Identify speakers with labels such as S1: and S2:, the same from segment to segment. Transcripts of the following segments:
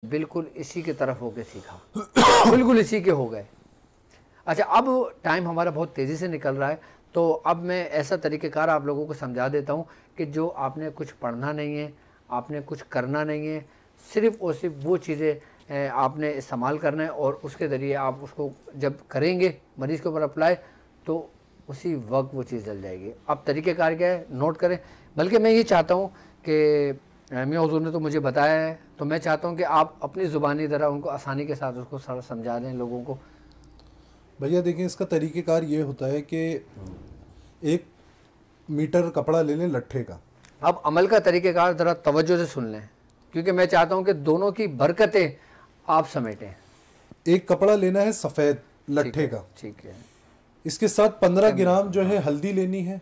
S1: बिल्कुल इसी की तरफ होके सीखा। बिल्कुल इसी के हो गए। अच्छा, अब टाइम हमारा बहुत तेज़ी से निकल रहा है, तो अब मैं ऐसा तरीक़ेकार आप लोगों को समझा देता हूँ कि जो आपने कुछ पढ़ना नहीं है, आपने कुछ करना नहीं है, सिर्फ़ और सिर्फ वो चीज़ें आपने इस्तेमाल करना है और उसके ज़रिए आप उसको जब करेंगे मरीज़ के ऊपर अप्लाई, तो उसी वक्त वो चीज़ जल जाएगी। अब तरीक़ेकार क्या है, नोट करें। बल्कि मैं ये चाहता हूँ कि मियां हुज़ूर ने तो मुझे बताया है, तो मैं चाहता हूँ कि आप अपनी ज़ुबानी ज़रा उनको आसानी के साथ उसको सारा समझा दें लोगों को।
S2: भैया देखिए, इसका तरीक़ेकार ये होता है कि 1 मीटर कपड़ा ले लें लट्ठे का।
S1: अब अमल का तरीक़ेकार ज़रा तवज्जो से सुन लें, क्योंकि मैं चाहता हूँ कि दोनों की बरकतें आप समेटें।
S2: 1 कपड़ा लेना है सफ़ेद लट्ठे का।
S1: ठीक है।
S2: इसके साथ 15 ग्राम जो है हल्दी लेनी है,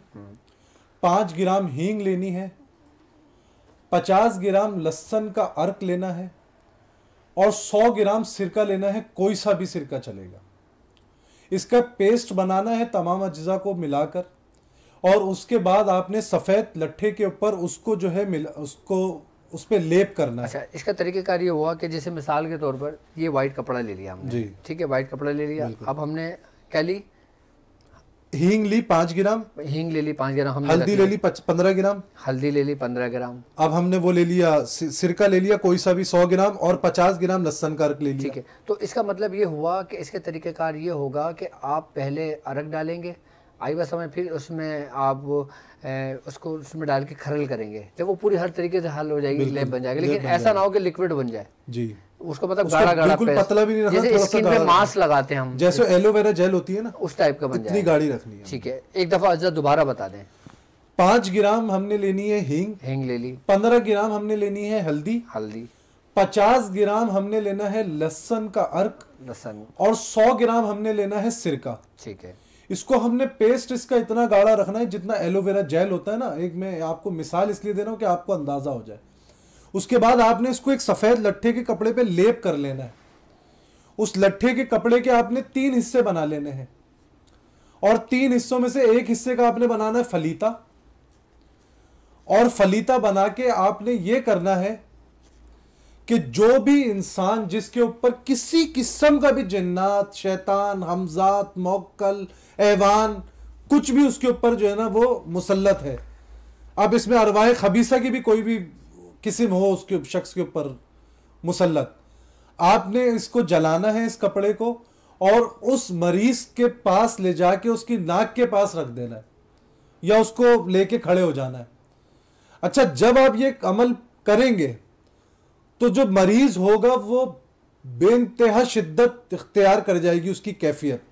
S2: 5 ग्राम हींग लेनी है, 50 ग्राम लहसुन का अर्क लेना है और 100 ग्राम सिरका लेना है, कोई सा भी सिरका चलेगा। इसका पेस्ट बनाना है तमाम अज्जा को मिलाकर, और उसके बाद आपने सफ़ेद लट्ठे के ऊपर उसको जो है उसको उस पर लेप करना है।
S1: अच्छा, इसका तरीक़ेकार ये हुआ कि जैसे मिसाल के तौर पर ये वाइट कपड़ा ले लिया हमने,
S2: जी
S1: ठीक है, वाइट कपड़ा ले लिया। अब हमने क्या ली?
S2: हींग ली 5 ग्राम,
S1: हींग ले ली 5 ग्राम, हमने
S2: हल्दी ले ली 15 ग्राम,
S1: हल्दी ले ली 15 ग्राम।
S2: अब हमने वो ले लिया सिरका ले लिया कोई सा भी 100 ग्राम और 50 ग्राम लहसुन का अर्क ले लिया।
S1: ठीक है, तो इसका मतलब ये हुआ कि इसके तरीक़ेकार ये होगा कि आप पहले अर्क डालेंगे, आई वह समय, फिर उसमें आप उसको उसमें डाल के खरल करेंगे। जब वो पूरी हर तरीके से हल हो जाएगी, लेप बन जाएगी, लेकिन ऐसा ना हो कि लिक्विड बन जाए।
S2: जी,
S1: उसको मतलब गाढ़ा गाढ़ा
S2: बिल्कुल पतला भी नहीं रखना,
S1: जैसे स्किन पे मास्क लगाते हैं हम,
S2: जैसे एलोवेरा जेल होती है ना,
S1: उस टाइप का बन जाए,
S2: इतनी गाढ़ी रखनी है।
S1: ठीक है, एक दफ़ा अज्जा दोबारा बता दें।
S2: 5 ग्राम हमने लेनी है हींग
S1: ले ली,
S2: 15 ग्राम हमने लेनी है हल्दी, 50 ग्राम हमने लेना है लहसुन का अर्क, और 100 ग्राम हमने लेना है सिरका।
S1: ठीक है,
S2: इसको हमने पेस्ट इसका इतना गाढ़ा रखना है जितना एलोवेरा जेल होता है ना। एक मैं आपको मिसाल इसलिए दे रहा हूं कि आपको अंदाजा हो जाए। उसके बाद आपने इसको एक सफेद लट्ठे के कपड़े पे लेप कर लेना है। उस लट्ठे के कपड़े के आपने 3 हिस्से बना लेने हैं, और 3 हिस्सों में से एक हिस्से का आपने बनाना है फलीता, और फलीता बना के आपने ये करना है कि जो भी इंसान जिसके ऊपर किसी किस्म का भी जिन्नात, शैतान, हमजात, मौक्कल, ऐवान, कुछ भी उसके ऊपर जो है ना वो मुसल्लत है, अब इसमें अरवाह खबीसा की भी कोई भी किस्म हो उसके शख्स के ऊपर मुसल्लत, आपने इसको जलाना है इस कपड़े को, और उस मरीज के पास ले जाके उसकी नाक के पास रख देना है, या उसको लेके खड़े हो जाना है। अच्छा, जब आप ये अमल करेंगे तो जो मरीज होगा वो बेइंतहा शिद्दत इख्तियार कर जाएगी, उसकी कैफियत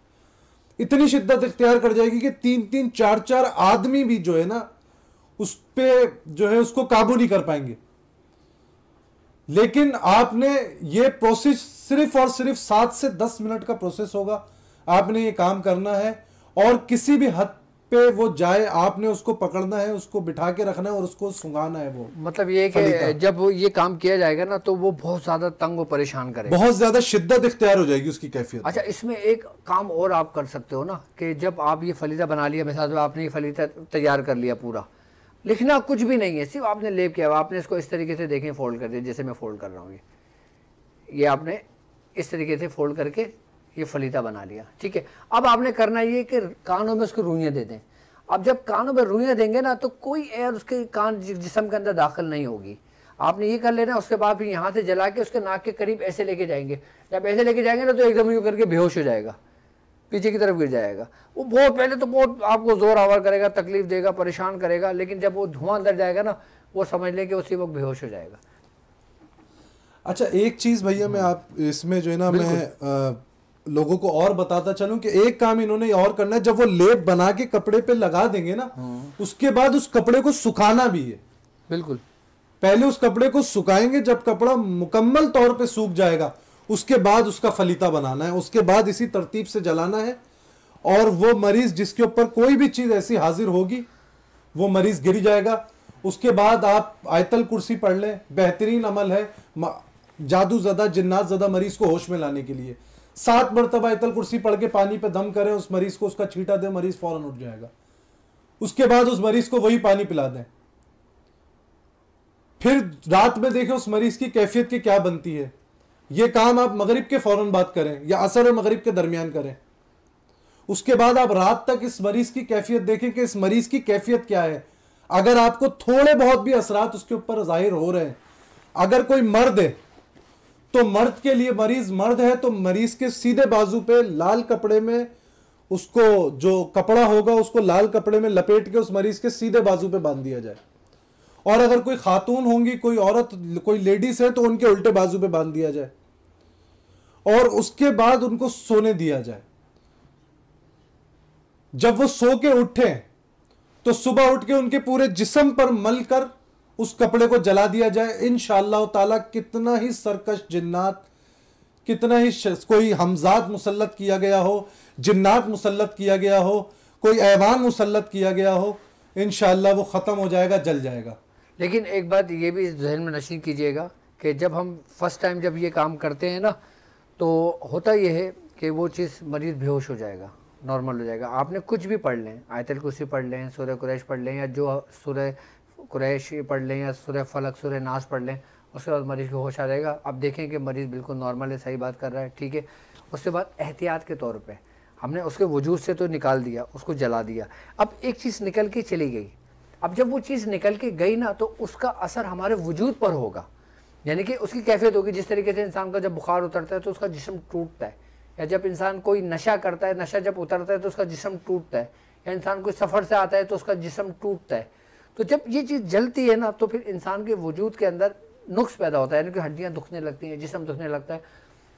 S2: इतनी शिद्दत इख्तियार कर जाएगी कि 3-3, 4-4 आदमी भी जो है ना उस पे जो है उसको काबू नहीं कर पाएंगे। लेकिन आपने ये प्रोसेस सिर्फ और सिर्फ 7 से 10 मिनट का प्रोसेस होगा। आपने ये काम करना है और किसी भी हद पे वो जाए आपने उसको पकड़ना है, उसको बिठा के रखना है और उसको सुंघाना है। वो
S1: मतलब ये कि जब वो ये काम किया जाएगा ना तो वो बहुत ज्यादा तंग और परेशान करेगा, बहुत
S2: ज्यादा शिद्दत इख्तियार हो जाएगी उसकी कैफियत।
S1: अच्छा, इसमें एक काम और आप कर सकते हो ना कि जब आप ये फलीदा बना लिया, मिसाल आपने ये फलीदा तैयार कर लिया, पूरा लिखना कुछ भी नहीं है, सिर्फ आपने लेप किया, आपने इसको इस तरीके से देखें फोल्ड कर दिया, जैसे मैं फोल्ड कर रहा हूँ, ये आपने इस तरीके से फोल्ड करके ये फलीदा बना लिया, ठीक है। अब आपने करना ये कि कानों में उसको रुइयाँ दे दें। अब जब कानों में रुइयाँ देंगे ना तो कोई एयर उसके कान जिस्म के अंदर दाखिल नहीं होगी। आपने ये कर लेना, उसके बाद फिर यहाँ से जला के उसके नाक के करीब ऐसे लेके जाएंगे। जब ऐसे लेके जाएंगे ना तो एकदम यूँ करके बेहोश हो जाएगा, पीछे की तरफ गिर जाएगा। वो बहुत पहले तो बहुत आपको जोर आवर करेगा, तकलीफ देगा, परेशान करेगा, लेकिन जब वो धुआं अंदर जाएगा ना वो समझ लें कि उसी वक्त बेहोश हो जाएगा।
S2: अच्छा, एक चीज़ भैया मैं आप इसमें जो है ना मैं लोगों को और बताता चलूं कि एक काम इन्होंने और करना है, जब वो लेप बना के कपड़े पे लगा देंगे ना उसके बाद उस कपड़े को सुखाना भी है।
S1: बिल्कुल,
S2: पहले उस कपड़े को सुखाएंगे, जब कपड़ा मुकम्मल तौर पे सूख जाएगा उसके बाद उसका फलीता बनाना है, उसके बाद इसी तरतीब से जलाना है। और वो मरीज जिसके ऊपर कोई भी चीज़ ऐसी हाजिर होगी वो मरीज गिर जाएगा। उसके बाद आप आयतल कुर्सी पढ़ लें, बेहतरीन अमल है जादू ज़दा जिन्नात ज़दा मरीज को होश में लाने के लिए। 7 मरतबा आयतल कुर्सी पढ़ के पानी पे दम करें उस मरीज को, उसका छींटा दें, मरीज फौरन उठ जाएगा। उसके बाद उस मरीज को वही पानी पिला दें, फिर रात में देखें उस मरीज की कैफियत की क्या बनती है। ये काम आप मगरिब के फौरन बाद करें या असर और मगरिब के दरमियान करें। उसके बाद आप रात तक इस मरीज की कैफियत देखें कि इस मरीज की कैफियत क्या है। अगर आपको थोड़े बहुत भी असरात उसके ऊपर जाहिर हो रहे हैं, अगर कोई मर्द है तो मर्द के लिए, मरीज मर्द है तो मरीज के सीधे बाजू पे लाल कपड़े में, उसको जो कपड़ा होगा उसको लाल कपड़े में लपेट के उस मरीज के सीधे बाजू पे बांध दिया जाए। और अगर कोई खातून होंगी, कोई औरत, कोई लेडीज है तो उनके उल्टे बाजू पे बांध दिया जाए और उसके बाद उनको सोने दिया जाए। जब वो सो के उठे तो सुबह उठ के उनके पूरे जिस्म पर मल कर उस कपड़े को जला दिया जाए। इंशाअल्लाह ताला कितना ही सरकश जिन्नात, कितना ही कोई हमजात मुसल्लत किया गया हो, जिन्नात मुसल्लत किया गया हो, कोई ऐवान मुसल्लत किया गया हो, इंशाअल्लाह वो ख़त्म हो जाएगा, जल जाएगा।
S1: लेकिन एक बात ये भी जहन में नशीन कीजिएगा कि जब हम फर्स्ट टाइम जब ये काम करते हैं ना, तो होता ये है कि वो चीज़ मरीज़ बेहोश हो जाएगा, नॉर्मल हो जाएगा। आपने कुछ भी पढ़ लें, आयतल कुर्सी पढ़ लें, सूरह कुरैश पढ़ लें, या जो सूरह कुरैश पढ़ लें, या सूरह फलक, सूरह नास पढ़ लें, उसके बाद मरीज़ को होश आ जाएगा। अब देखें कि मरीज़ बिल्कुल नॉर्मल है, सही बात कर रहा है, ठीक है। उसके बाद एहतियात के तौर पे हमने उसके वजूद से तो निकाल दिया, उसको जला दिया। अब एक चीज़ निकल के चली गई, अब जब वो चीज़ निकल के गई ना तो उसका असर हमारे वजूद पर होगा, यानी कि उसकी कैफियत होगी। जिस तरीके से इंसान का जब बुखार उतरता है तो उसका जिस्म टूटता है, या जब इंसान कोई नशा करता है, नशा जब उतरता है तो उसका जिस्म टूटता है, या इंसान कोई सफ़र से आता है तो उसका जिस्म टूटता है। तो जब ये चीज़ जलती है ना तो फिर इंसान के वजूद के अंदर नुक्स पैदा होता है, यानी कि हड्डियाँ दुखने लगती हैं, जिस्म दुखने लगता है।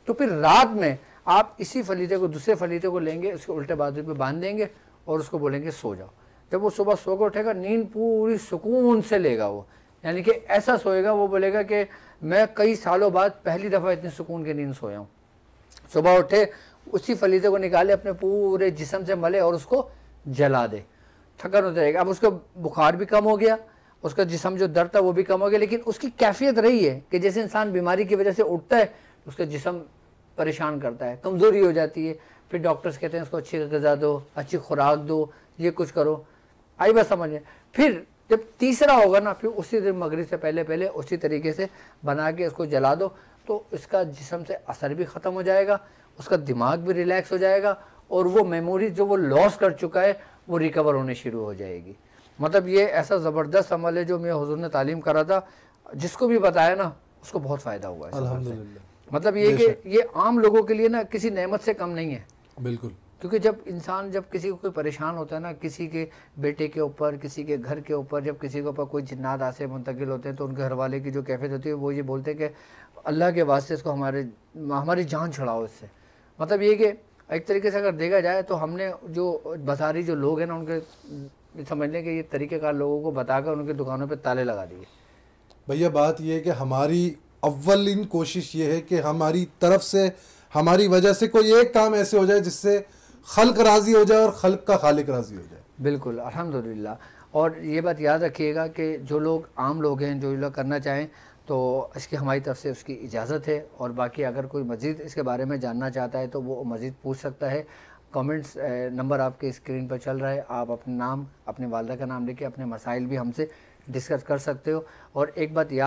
S1: तो फिर रात में आप इसी फलीते को, दूसरे फलीते को लेंगे, उसके उल्टे बाजू पे बांध देंगे और उसको बोलेंगे सो जाओ। जब वो सुबह सो के उठेगा, नींद पूरी सुकून से लेगा वो, यानी कि ऐसा सोएगा, वो बोलेगा कि मैं कई सालों बाद पहली दफ़ा इतनी सुकून की नींद सोया हूँ। सुबह उठे, उसी फलीते को निकाले, अपने पूरे जिस्म से मले और उसको जला दे, थकन हो जाएगा। अब उसका बुखार भी कम हो गया, उसका जिस्म जो दर्द था वो भी कम हो गया, लेकिन उसकी कैफियत रही है कि जैसे इंसान बीमारी की वजह से उठता है उसका जिस्म परेशान करता है, कमज़ोरी हो जाती है। फिर डॉक्टर्स कहते हैं उसको अच्छी ग़िज़ा दो, अच्छी खुराक दो, ये कुछ करो। आई बात समझ में। फिर जब तीसरा होगा ना, फिर उसी दिन मगरिब से पहले पहले उसी तरीके से बना के उसको जला दो, तो इसका जिस्म से असर भी ख़त्म हो जाएगा, उसका दिमाग भी रिलैक्स हो जाएगा, और वो मेमोरी जो वो लॉस कर चुका है वो रिकवर होने शुरू हो जाएगी। मतलब ये ऐसा ज़बरदस्त अमल है जो मैं हुज़ूर ने तालीम करा था, जिसको भी बताया ना उसको बहुत फ़ायदा हुआ है
S2: अल्हम्दुलिल्लाह।
S1: मतलब ये कि ये आम लोगों के लिए ना किसी नेमत से कम नहीं है।
S2: बिल्कुल।
S1: क्योंकि जब इंसान, जब किसी को कोई परेशान होता है ना, किसी के बेटे के ऊपर, किसी के घर के ऊपर, जब किसी के ऊपर कोई जिन्नात आसे मुंतकिल होते हैं, तो उनके घर वाले की जो कैफियत होती है वो ये बोलते हैं कि अल्लाह के वास्ते इसको हमारी जान छुड़ाओ इससे। मतलब ये कि एक तरीके से अगर देखा जाए तो हमने जो बाजारी जो लोग हैं ना, उनके समझ लें कि ये तरीक़ेकार लोगों को बताकर उनकी दुकानों पर ताले लगा दिए।
S2: भैया बात ये है कि हमारी अव्वलीन कोशिश ये है कि हमारी तरफ से, हमारी वजह से कोई एक काम ऐसे हो जाए जिससे खल्क राज़ी हो जाए और खल्क का खालिक राज़ी हो जाए।
S1: बिल्कुल, अल्हम्दुलिल्लाह। और ये बात याद रखिएगा कि जो लोग आम लोग हैं, जो लोग करना चाहें तो इसकी हमारी तरफ से उसकी इजाज़त है। और बाकी अगर कोई मज़ीद इसके बारे में जानना चाहता है तो वो मज़ीद पूछ सकता है। कमेंट्स नंबर आपके स्क्रीन पर चल रहा है, आप अपना नाम, अपने वालिदा का नाम लेके अपने मसाइल भी हमसे डिस्कस कर सकते हो। और एक बात याद